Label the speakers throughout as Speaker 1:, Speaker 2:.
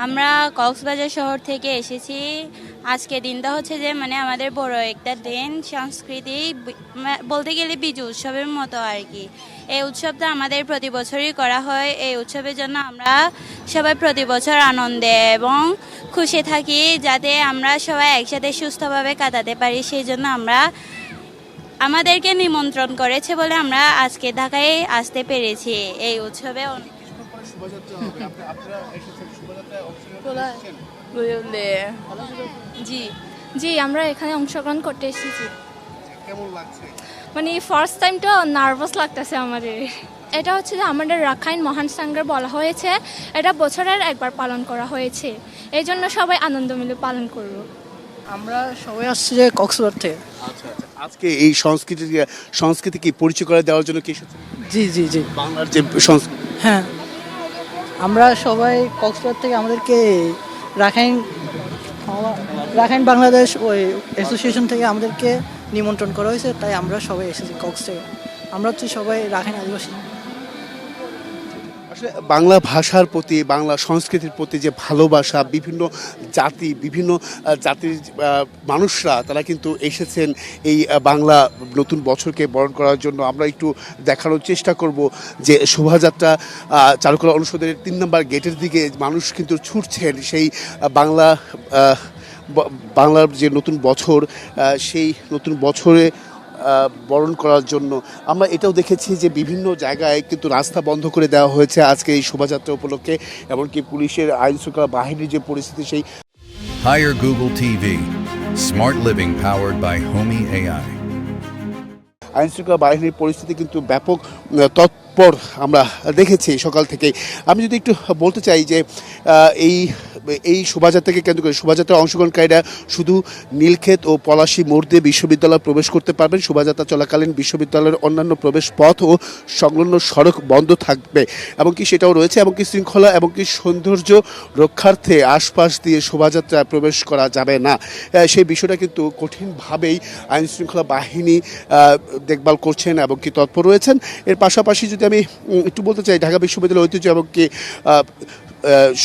Speaker 1: আমরা কক্সবাজার শহর থেকে এসেছি। আজকে দিনটা হচ্ছে যে আমাদের বড় একটা দিন, সংস্কৃতি বলতে গেলে বিজু উৎসবের মতো আর কি। এই উৎসবটা আমাদের প্রতি বছরই করা হয়। এই উৎসবের জন্য আমরা সবাই প্রতি বছর আনন্দে এবং খুশি থাকি, যাতে আমরা সবাই একসাথে সুস্থভাবে কাটাতে পারি। সেই জন্য আমাদেরকে নিমন্ত্রণ করেছে বলে আমরা আজকে ঢাকায় আসতে পেরেছি এই উৎসবে।
Speaker 2: জি জি, আমরা এখানে অংশগ্রহণ করতে এসেছি।
Speaker 3: কেমন লাগছে?
Speaker 2: ফার্স্ট টাইম তো নার্ভাস লাগতেছে আমাদের। এটা হচ্ছে যে আমাদের রাখাইন মহান সাঙ্গার বলা হয়েছে, এটা বছরের একবার পালন করা হয়েছে, এই জন্য সবাই আনন্দ মিলে পালন করব।
Speaker 4: আমরা সবাই আসছি যে কক্সবাজার থেকে।
Speaker 3: আচ্ছা আচ্ছা, আজকে এই সংস্কৃতি কি পরিচয় করে দেওয়ার জন্য কি এসেছেন?
Speaker 4: জি জি জি,
Speaker 3: বাংলার যে সংস্কৃতি।
Speaker 4: হ্যাঁ, আমরা সবাই কক্সবাজার থেকে আমাদেরকে রাখাইন রাখাইন বাংলাদেশ ওই অ্যাসোসিয়েশন থেকে আমাদেরকে নিমন্ত্রণ করা হয়েছে, তাই আমরা সবাই এসেছি কক্স থেকে। আমরা হচ্ছে সবাই রাখাইন আদিবাসী।
Speaker 3: আসলে বাংলা ভাষার প্রতি, বাংলা সংস্কৃতির প্রতি যে ভালোবাসা, বিভিন্ন জাতির মানুষরা তারা কিন্তু এসেছেন এই বাংলা নতুন বছরকে বরণ করার জন্য। আমরা একটু দেখানোর চেষ্টা করব যে শোভাযাত্রা চারুকলা অনুষদের 3 নম্বর গেটের দিকে মানুষ কিন্তু ছুটছেন সেই বাংলার যে নতুন বছর, সেই নতুন বছরে বরণ করার জন্য। আমরা এটাও দেখেছি যে বিভিন্ন জায়গায় কিন্তু রাস্তা বন্ধ করে দেওয়া হয়েছে আজকে এই শোভাযাত্রা উপলক্ষে। এমনকি পুলিশের আইন শৃঙ্খলা বাহিনীর যে পরিস্থিতি, সেই
Speaker 5: Hire Google TV. Smart living powered by Homey AI.
Speaker 3: আইন শৃঙ্খলা বাহিনীর পরিস্থিতি কিন্তু ব্যাপক তৎপর আমরা দেখেছি সকাল থেকেই। আমি যদি একটু বলতে চাই যে এই শোভাযাত্রাকে কেন্দ্র করে শোভাযাত্রার অংশগ্রহণকারীরা শুধু নীলক্ষেত ও পলাশী মোড় দিয়ে বিশ্ববিদ্যালয়ে প্রবেশ করতে পারবেন। শোভাযাত্রা চলাকালীন বিশ্ববিদ্যালয়ের অন্যান্য প্রবেশ পথ ও সংলগ্ন সড়ক বন্ধ থাকবে, এমনকি সেটাও রয়েছে। এমনকি শৃঙ্খলা এমনকি সৌন্দর্য রক্ষার্থে আশপাশ দিয়ে শোভাযাত্রায় প্রবেশ করা যাবে না। সেই বিষয়টা কিন্তু কঠিনভাবেই আইন শৃঙ্খলা বাহিনী দেখভাল করছেন এবং কি তৎপর রয়েছেন। এর পাশাপাশি যদি আমি একটু বলতে চাই, ঢাকা বিশ্ববিদ্যালয়ের ঐতিহ্য এবং কি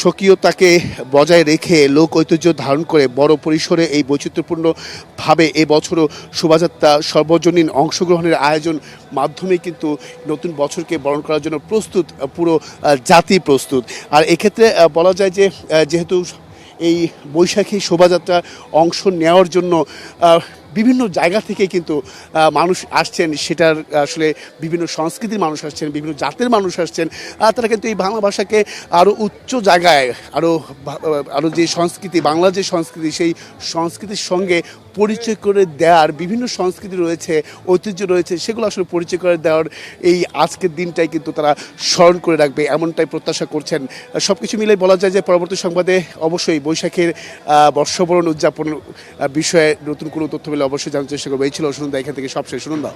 Speaker 3: স্বকীয়তাকে বজায় রেখে লোক ঐতিহ্য ধারণ করে বড় পরিসরে এই বৈচিত্র্যপূর্ণভাবে এবছরও শোভাযাত্রা সর্বজনীন অংশগ্রহণের আয়োজন মাধ্যমে কিন্তু নতুন বছরকে বরণ করার জন্য প্রস্তুত, পুরো জাতি প্রস্তুত। আর এক্ষেত্রে বলা যায় যে যেহেতু এই বৈশাখী শোভাযাত্রা অংশ নেওয়ার জন্য বিভিন্ন জায়গা থেকে কিন্তু মানুষ আসছেন, সেটার আসলে বিভিন্ন সংস্কৃতির মানুষ আসছেন, বিভিন্ন জাতের মানুষ আসছেন। তারা কিন্তু এই বাংলা ভাষাকে আরও উচ্চ জায়গায়, আরও যে সংস্কৃতি, বাংলার যে সংস্কৃতি, সেই সংস্কৃতির সঙ্গে পরিচয় করে দেওয়ার, বিভিন্ন সংস্কৃতি রয়েছে, ঐতিহ্য রয়েছে, সেগুলো আসলে পরিচয় করে দেওয়ার এই আজকের দিনটাই কিন্তু তারা স্মরণ করে রাখবে, এমনটাই প্রত্যাশা করছেন। সব কিছু মিলে বলা যায় যে পরবর্তী সংবাদে অবশ্যই বৈশাখের বর্ষবরণ উদযাপন বিষয়ে নতুন কোনো তথ্য পেলে অবশ্যই জানার চেষ্টা করবো। এই ছিল সুনন্দা, এখান থেকে সবশেষ সুনন্দা।